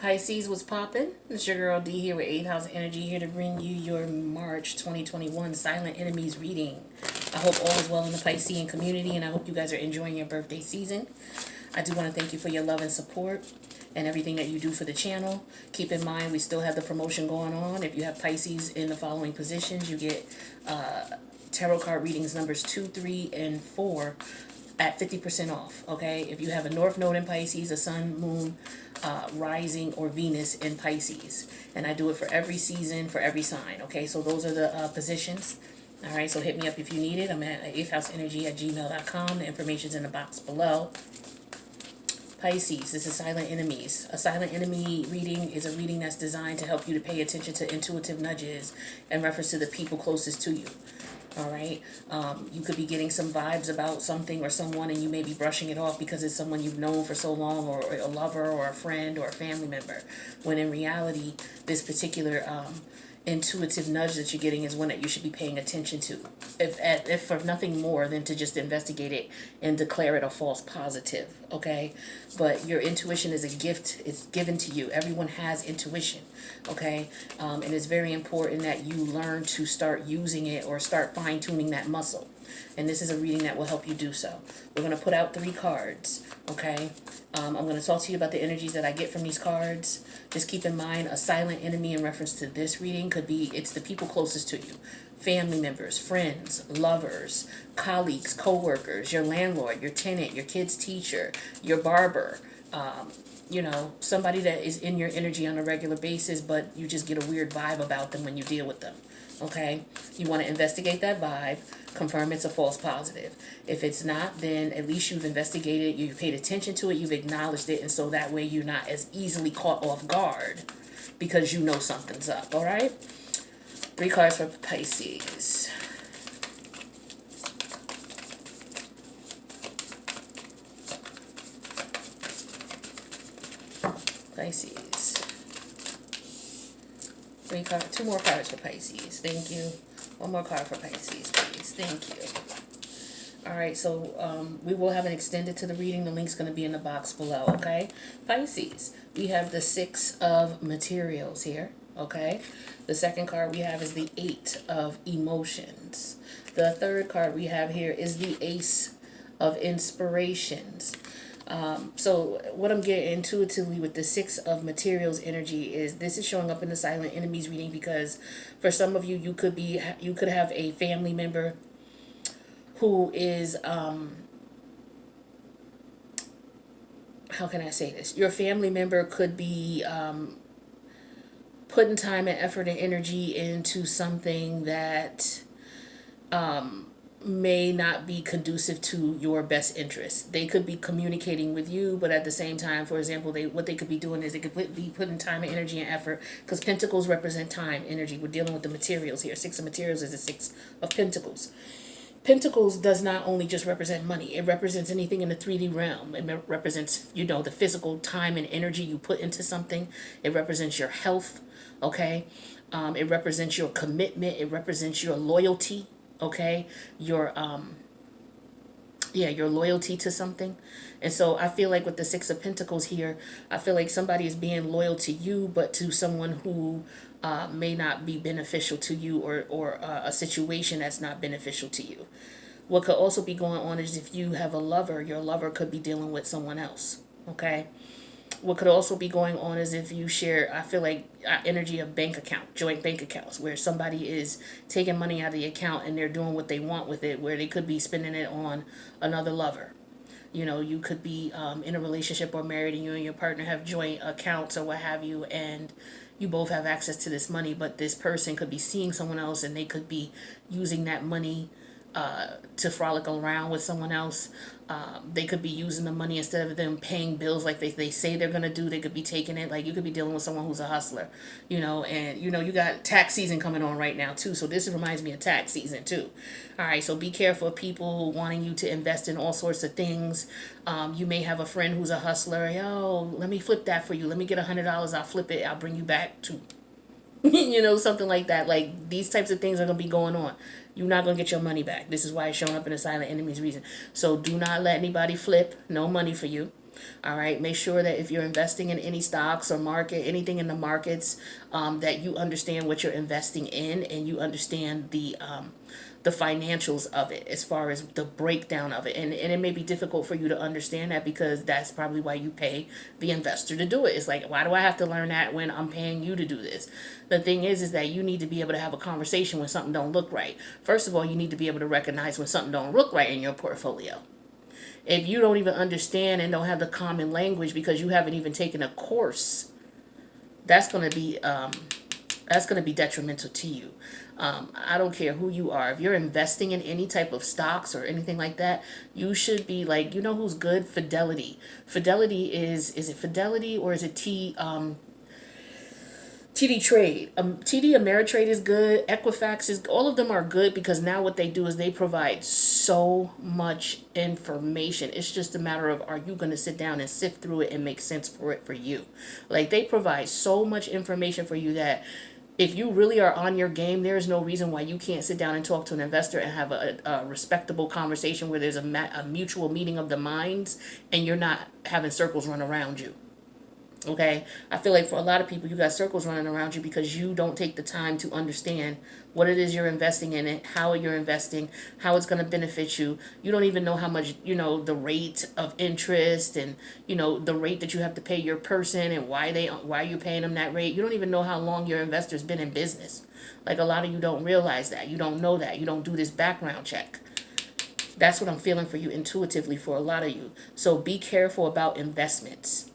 Pisces, was popping? It's your girl D here with 8th House Energy, here to bring you your March 2021 Silent Enemies reading. I hope all is well in the Piscean community, and I hope you guys are enjoying your birthday season. I do want to thank you for your love and support and everything that you do for the channel. Keep in mind, we still have the promotion going on. If you have Pisces in the following positions, you get tarot card readings numbers 2, 3, and 4 at 50% off, okay? If you have a North Node in Pisces, a Sun, Moon, Rising, or Venus in Pisces. And I do it for every season, for every sign, okay? So those are the positions. All right, so hit me up if you need it. I'm at 8thhouseenergy@gmail.com. The information's in the box below. Pisces, this is Silent Enemies. A silent enemy reading is a reading that's designed to help you to pay attention to intuitive nudges in reference to the people closest to you. All right, you could be getting some vibes about something or someone, and you may be brushing it off because it's someone you've known for so long, or a lover or a friend or a family member, when in reality this particular intuitive nudge that you're getting is one that you should be paying attention to, if for nothing more than to just investigate it and declare it a false positive, okay? But your intuition is a gift. It's given to you. Everyone has intuition, okay? And it's very important that you learn to start using it or start fine-tuning that muscle. And this is a reading that will help you do so. We're going to put out 3 cards, okay? I'm going to talk to you about the energies that I get from these cards. Just keep in mind, a silent enemy in reference to this reading could be, it's the people closest to you. Family members, friends, lovers, colleagues, co-workers, your landlord, your tenant, your kid's teacher, your barber, you know, somebody that is in your energy on a regular basis, but you just get a weird vibe about them when you deal with them. Okay, you want to investigate that vibe, confirm it's a false positive. If it's not, then at least you've investigated, you've paid attention to it, you've acknowledged it, and so that way you're not as easily caught off guard because you know something's up. All right, 3 cards for Pisces. Pisces. 2 more cards for Pisces. Thank you. 1 more card for Pisces, please. Thank you. All right, so we will have an extended to the reading. The link's going to be in the box below, okay? Pisces, we have the 6 of materials here, okay? The second card we have is the 8 of emotions. The third card we have here is the Ace of inspirations. So what I'm getting intuitively with the 6 of materials energy is this is showing up in the silent enemies reading because for some of you, you could have a family member who is, how can I say this? Your family member could be, putting time and effort and energy into something that, may not be conducive to your best interests. They could be communicating with you, but at the same time, for example, what they could be doing is they could be putting time and energy and effort, because pentacles represent time, energy. We're dealing with the materials here. 6 of materials is the 6 of pentacles. Pentacles does not only just represent money. It represents anything in the 3D realm. It represents, you know, the physical time and energy you put into something. It represents your health, okay? It represents your commitment. It represents your loyalty. Okay, your your loyalty to something. And so I feel like with the 6 of Pentacles here, I feel like somebody is being loyal to you, but to someone who may not be beneficial to you, or a situation that's not beneficial to you. What could also be going on is if you have a lover, your lover could be dealing with someone else. Okay. What could also be going on is if you share, I feel like, energy of bank account, joint bank accounts, where somebody is taking money out of the account and they're doing what they want with it, where they could be spending it on another lover. You know, you could be in a relationship or married, and you and your partner have joint accounts or what have you, and you both have access to this money, but this person could be seeing someone else and they could be using that money to frolic around with someone else. They could be using the money instead of them paying bills like they say they're going to do. They could be taking it. Like, you could be dealing with someone who's a hustler, you know, and, you know, you got tax season coming on right now, too. So this reminds me of tax season, too. All right, so be careful of people wanting you to invest in all sorts of things. You may have a friend who's a hustler. Yo, let me flip that for you. Let me get $100. I'll flip it. I'll bring you back to you know, something like that. Like, these types of things are going to be going on. You're not going to get your money back. This is why it's showing up in the silent enemies reason. So do not let anybody flip no money for you. All right. Make sure that if you're investing in any stocks or market, anything in the markets, that you understand what you're investing in and you understand the financials of it as far as the breakdown of it. And it may be difficult for you to understand that because that's probably why you pay the investor to do it. It's like, why do I have to learn that when I'm paying you to do this? The thing is that you need to be able to have a conversation when something don't look right. First of all, you need to be able to recognize when something don't look right in your portfolio. If you don't even understand and don't have the common language because you haven't even taken a course, that's going to be detrimental to you. I don't care who you are. If you're investing in any type of stocks or anything like that, you should be like, you know who's good? Fidelity. Fidelity is it Fidelity or is it TD Trade? TD Ameritrade is good. Equifax is, all of them are good because now what they do is they provide so much information. It's just a matter of, are you going to sit down and sift through it and make sense for it for you? Like, they provide so much information for you that if you really are on your game, there is no reason why you can't sit down and talk to an investor and have a respectable conversation where there's a mutual meeting of the minds and you're not having circles run around you. Okay, I feel like for a lot of people, you got circles running around you because you don't take the time to understand what it is you're investing in it, how you're investing, how it's going to benefit you. You don't even know how much, the rate of interest and, the rate that you have to pay your person and why you're paying them that rate. You don't even know how long your investor's been in business. Like, a lot of you don't realize that. You don't know that. You don't do this background check. That's what I'm feeling for you intuitively for a lot of you. So be careful about investments.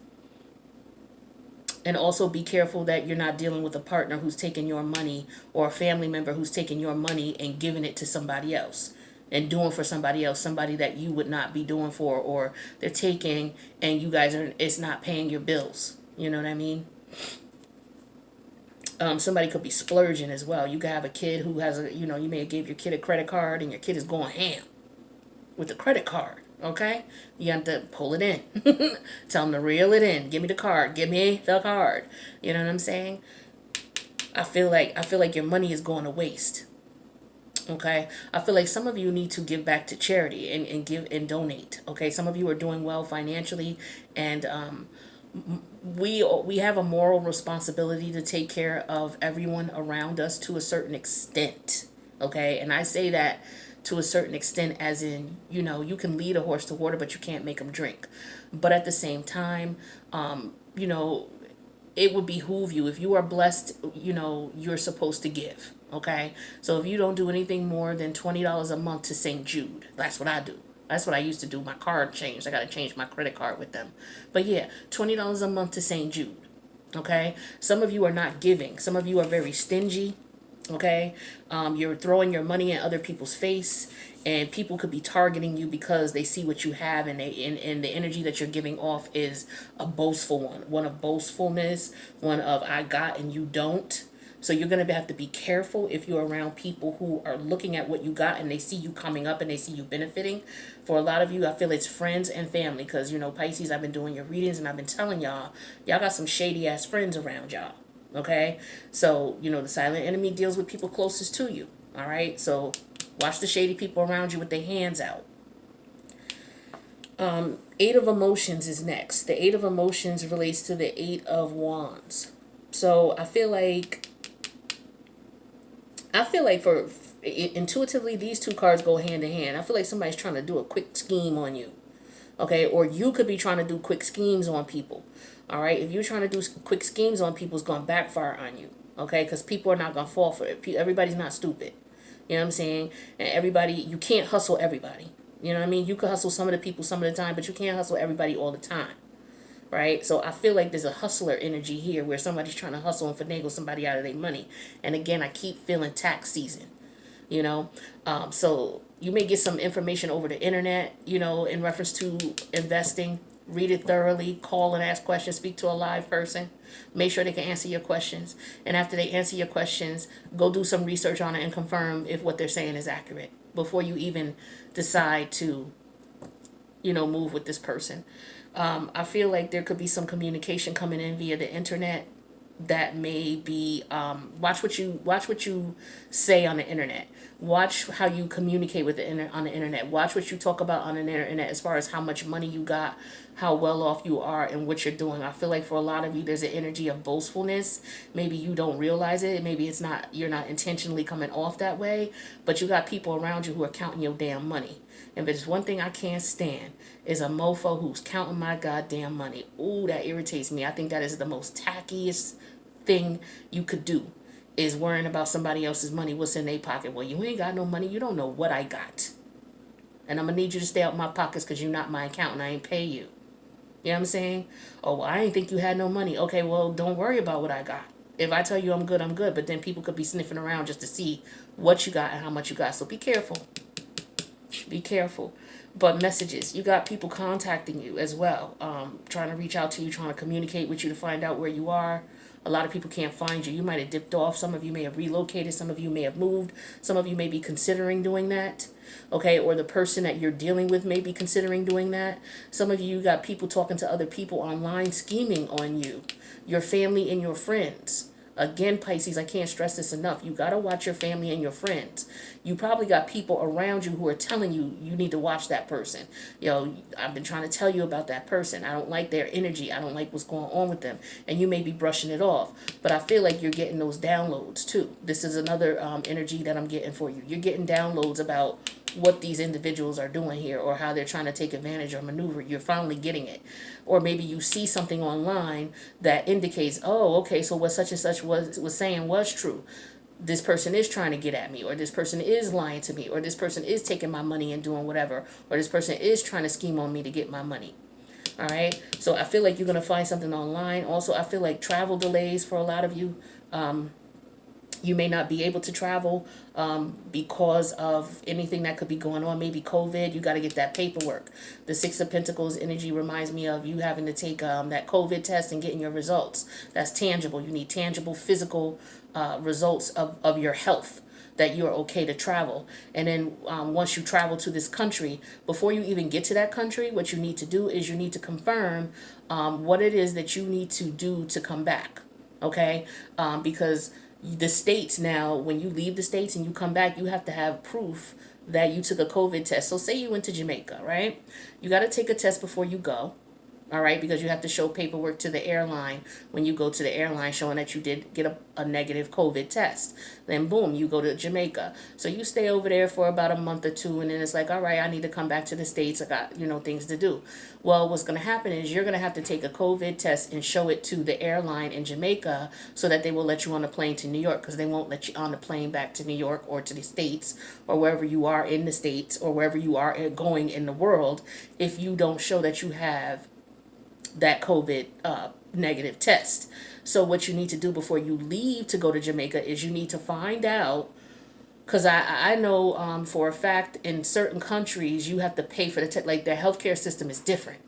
And also be careful that you're not dealing with a partner who's taking your money or a family member who's taking your money and giving it to somebody else and doing for somebody else, somebody that you would not be doing for, or they're taking and you guys it's not paying your bills. You know what I mean? Somebody could be splurging as well. You could have a kid who has you may have gave your kid a credit card and your kid is going ham with the credit card. Okay, you have to pull it in. Tell them to reel it in. Give me the card. Give me the card. You know what I'm saying? I feel like your money is going to waste. Okay, I feel like some of you need to give back to charity and give and donate. Okay, some of you are doing well financially, and we have a moral responsibility to take care of everyone around us to a certain extent. Okay, and I say that to a certain extent as in, you can lead a horse to water, but you can't make them drink. But at the same time, it would behoove you, if you are blessed, you're supposed to give. Okay, so if you don't do anything more than $20 a month to St. Jude, that's what I do. That's what I used to do. My card changed. I got to change my credit card with them. But yeah, $20 a month to St. Jude. Okay, some of you are not giving. Some of you are very stingy. Okay, you're throwing your money in other people's face, and people could be targeting you because they see what you have, and and the energy that you're giving off is a boastful one of boastfulness, one of I got and you don't. So you're going to have to be careful if you're around people who are looking at what you got and they see you coming up and they see you benefiting. For a lot of you, I feel it's friends and family because, Pisces, I've been doing your readings and I've been telling y'all got some shady ass friends around y'all. Okay, so the silent enemy deals with people closest to you. All right, so watch the shady people around you with their hands out. Eight of Emotions is next. The Eight of Emotions relates to the Eight of Wands. So I feel like for intuitively, these two cards go hand in hand. I feel like somebody's trying to do a quick scheme on you. Okay, or you could be trying to do quick schemes on people. All right, if you're trying to do quick schemes on people, it's going to backfire on you. Okay, because people are not going to fall for it. Everybody's not stupid. You know what I'm saying? And you can't hustle everybody. You know what I mean? You can hustle some of the people some of the time, but you can't hustle everybody all the time. Right? So I feel like there's a hustler energy here where somebody's trying to hustle and finagle somebody out of their money. And again, I keep feeling tax season. So you may get some information over the internet, in reference to investing. Read it thoroughly, call and ask questions, speak to a live person, make sure they can answer your questions. And after they answer your questions, go do some research on it and confirm if what they're saying is accurate before you even decide to, move with this person. I feel like there could be some communication coming in via the internet that may be, watch what you say on the internet. Watch how you communicate with on the internet. Watch what you talk about on the internet as far as how much money you got, how well off you are, and what you're doing. I feel like for a lot of you, there's an energy of boastfulness. Maybe you don't realize it. Maybe it's not, you're not intentionally coming off that way, but you got people around you who are counting your damn money. If there's one thing I can't stand, is a mofo who's counting my goddamn money. Ooh, that irritates me. I think that is the most tackiest thing you could do, is worrying about somebody else's money, what's in their pocket. Well, you ain't got no money. You don't know what I got. And I'm going to need you to stay out my pockets because you're not my accountant. I ain't pay you. You know what I'm saying? Oh, well, I didn't think you had no money. Okay, well, don't worry about what I got. If I tell you I'm good, I'm good. But then people could be sniffing around just to see what you got and how much you got. So be careful. Be careful. But messages, you got people contacting you as well, trying to reach out to you, trying to communicate with you to find out where you are. A lot of people can't find you. You might have dipped off. Some of you may have relocated. Some of you may have moved. Some of you may be considering doing that. Okay, or the person that you're dealing with may be considering doing that. Some of you got people talking to other people online, scheming on you, your family and your friends. Again, Pisces, I can't stress this enough. You got to watch your family and your friends. You probably got people around you who are telling you, you need to watch that person. You know, I've been trying to tell you about that person. I don't like their energy. I don't like what's going on with them. And you may be brushing it off. But I feel like you're getting those downloads too. This is another energy that I'm getting for you. You're getting downloads about what these individuals are doing here or how they're trying to take advantage or maneuver. You're finally getting it. Or maybe you see something online that indicates, oh, okay, so what such and such was saying was true. This person is trying to get at me, or this person is lying to me, or this person is taking my money and doing whatever, or this person is trying to scheme on me to get my money. All right, so I feel like you're going to find something online. Also, I feel like travel delays for a lot of you. You may not be able to travel because of anything that could be going on. Maybe COVID. You got to get that paperwork. The Six of Pentacles energy reminds me of you having to take that COVID test and getting your results. That's tangible. You need tangible physical results of your health, that you're okay to travel. And then once you travel to this country, before you even get to that country, what you need to do is you need to confirm what it is that you need to do to come back. Okay? Because the states now, when you leave the states and you come back, you have to have proof that you took a COVID test. So say you went to Jamaica, right? You got to take a test before you go. All right, because you have to show paperwork to the airline when you go to the airline showing that you did get a negative COVID test. Then boom, you go to Jamaica. So you stay over there for about a month or two, and then it's like, all right, I need to come back to the States. I got, things to do. Well, what's going to happen is you're going to have to take a COVID test and show it to the airline in Jamaica so that they will let you on the plane to New York, because they won't let you on the plane back to New York or to the States or wherever you are in the States or wherever you are going in the world if you don't show that you have that COVID negative test. So what you need to do before you leave to go to Jamaica is you need to find out, because I know for a fact in certain countries you have to pay for the test. Like their healthcare system is different,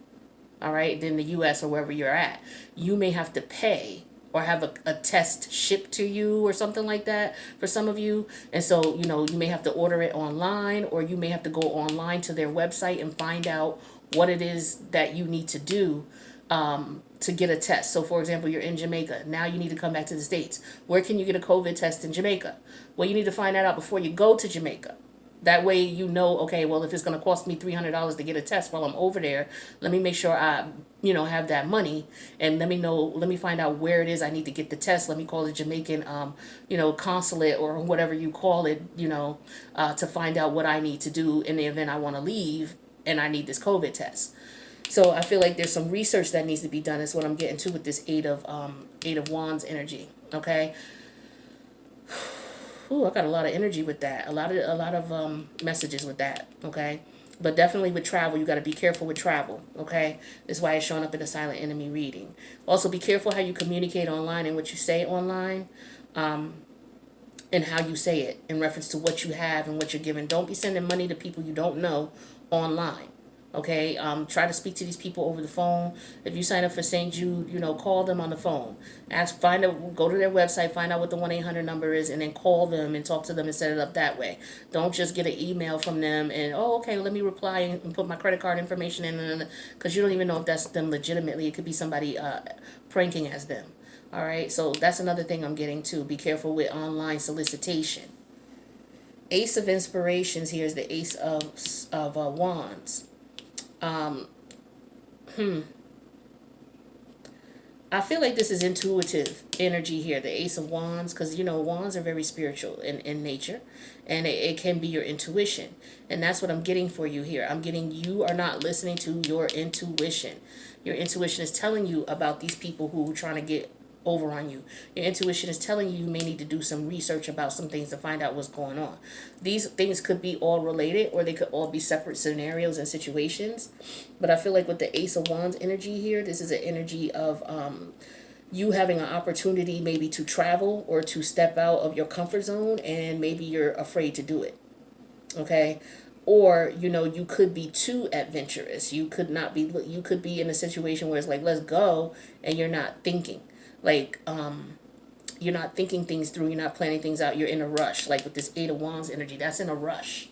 all right, than the U.S. or wherever you're at. You may have to pay or have a test shipped to you or something like that for some of you. And so, you may have to order it online, or you may have to go online to their website and find out what it is that you need to do to get a test. So for example, you're in Jamaica. Now you need to come back to the States. Where can you get a COVID test in Jamaica? Well, you need to find that out before you go to Jamaica. That way okay, well, if it's going to cost me $300 to get a test while I'm over there, let me make sure I, have that money, and let me find out where it is I need to get the test. Let me call the Jamaican, consulate or whatever you call it, to find out what I need to do in the event I want to leave and I need this COVID test. So I feel like there's some research that needs to be done. Is what I'm getting to with this Eight of Wands energy. Okay. Ooh, I got a lot of energy with that. A lot of messages with that. Okay. But definitely with travel, you got to be careful with travel. Okay. That's why it's showing up in the silent enemy reading. Also, be careful how you communicate online and what you say online. And how you say it in reference to what you have and what you're giving. Don't be sending money to people you don't know online. Okay, try to speak to these people over the phone. If you sign up for St. Jude, call them on the phone. Go to their website, find out what the 1-800 number is, and then call them and talk to them and set it up that way. Don't just get an email from them and, okay, let me reply and put my credit card information in, because you don't even know if that's them legitimately. It could be somebody pranking as them. All right, so that's another thing I'm getting to. Be careful with online solicitation. Ace of Inspirations here is the Ace of Wands. I feel like this is intuitive energy here, the Ace of Wands, because, wands are very spiritual in nature, and it can be your intuition. And that's what I'm getting for you here. I'm getting you are not listening to your intuition. Your intuition is telling you about these people who are trying to get over on you. Your intuition is telling you you may need to do some research about some things to find out what's going on. These things could be all related, or they could all be separate scenarios and situations. But I feel like with the Ace of Wands energy here, this is an energy of you having an opportunity maybe to travel or to step out of your comfort zone, and maybe you're afraid to do it. Okay? Or, you could be too adventurous. You could be in a situation where it's like, let's go, and you're not thinking. Like, you're not thinking things through. You're not planning things out. You're in a rush. Like with this Eight of Wands energy, that's in a rush.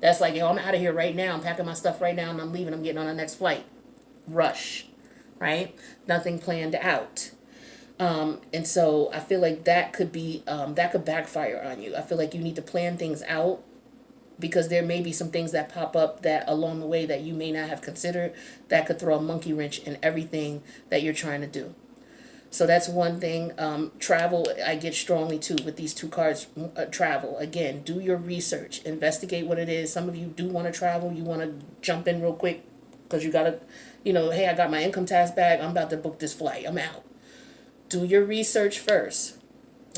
That's like, yo, I'm out of here right now. I'm packing my stuff right now, and I'm leaving. I'm getting on the next flight. Rush, right? Nothing planned out. And so I feel like that could be, that could backfire on you. I feel like you need to plan things out, because there may be some things that pop up that along the way that you may not have considered that could throw a monkey wrench in everything that you're trying to do. So that's one thing. Travel, I get strongly too with these two cards. Travel, again, do your research, investigate what it is. Some of you do want to travel. You want to jump in real quick because you got to, hey, I got my income tax back. I'm about to book this flight. I'm out. Do your research first.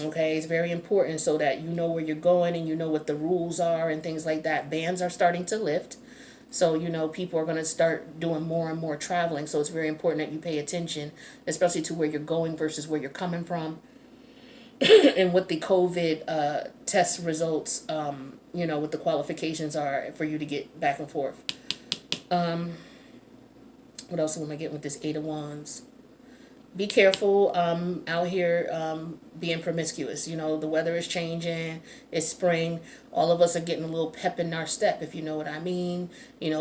Okay, it's very important so that you know where you're going and you know what the rules are and things like that. Bans are starting to lift. So, people are going to start doing more and more traveling. So it's very important that you pay attention, especially to where you're going versus where you're coming from. And what the COVID test results, what the qualifications are for you to get back and forth. What else am I getting with this Eight of Wands? Be careful out here being promiscuous. The weather is changing. It's spring. All of us are getting a little pep in our step, if you know what I mean.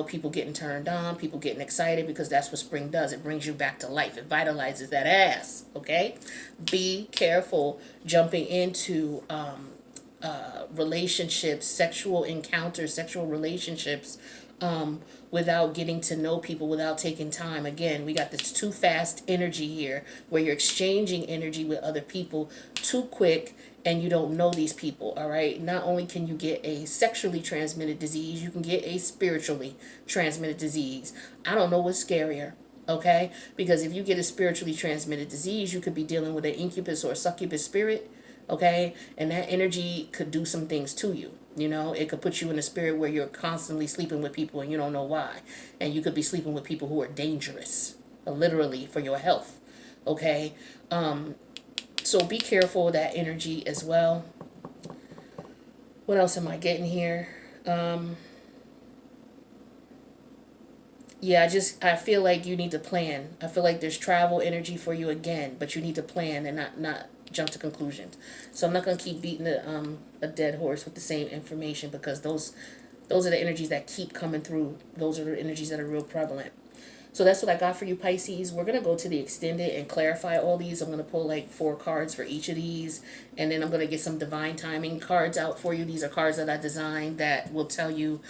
People getting turned on, people getting excited, because that's what spring does. It brings you back to life. It vitalizes that ass, okay? Be careful jumping into relationships, sexual encounters, sexual relationships, without getting to know people, without taking time. Again, we got this too fast energy here where you're exchanging energy with other people too quick and you don't know these people, all right? Not only can you get a sexually transmitted disease, you can get a spiritually transmitted disease. I don't know what's scarier, okay? Because if you get a spiritually transmitted disease, you could be dealing with an incubus or a succubus spirit, okay? And that energy could do some things to you. It could put you in a spirit where you're constantly sleeping with people and you don't know why. And you could be sleeping with people who are dangerous, literally, for your health. Okay? So be careful of that energy as well. What else am I getting here? Yeah, I feel like you need to plan. I feel like there's travel energy for you again, but you need to plan and not jump to conclusions. So I'm not going to keep beating a dead horse with the same information, because those are the energies that keep coming through. Those are the energies that are real prevalent. So that's what I got for you, Pisces. We're going to go to the extended and clarify all these. I'm going to pull like 4 cards for each of these. And then I'm going to get some divine timing cards out for you. These are cards that I designed that will tell you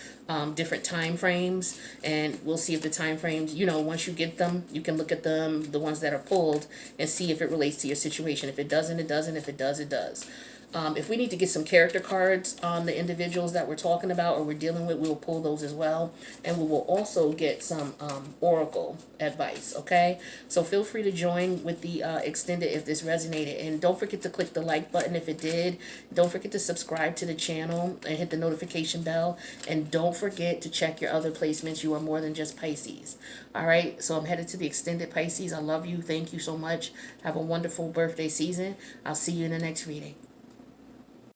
different time frames. And we'll see if the time frames, once you get them, you can look at them, the ones that are pulled, and see if it relates to your situation. If it doesn't, it doesn't. If it does, it does. If we need to get some character cards on the individuals that we're talking about or we're dealing with, we'll pull those as well. And we will also get some oracle advice, okay? So feel free to join with the extended if this resonated. And don't forget to click the like button if it did. Don't forget to subscribe to the channel and hit the notification bell. And don't forget to check your other placements. You are more than just Pisces. All right, so I'm headed to the extended, Pisces. I love you. Thank you so much. Have a wonderful birthday season. I'll see you in the next reading.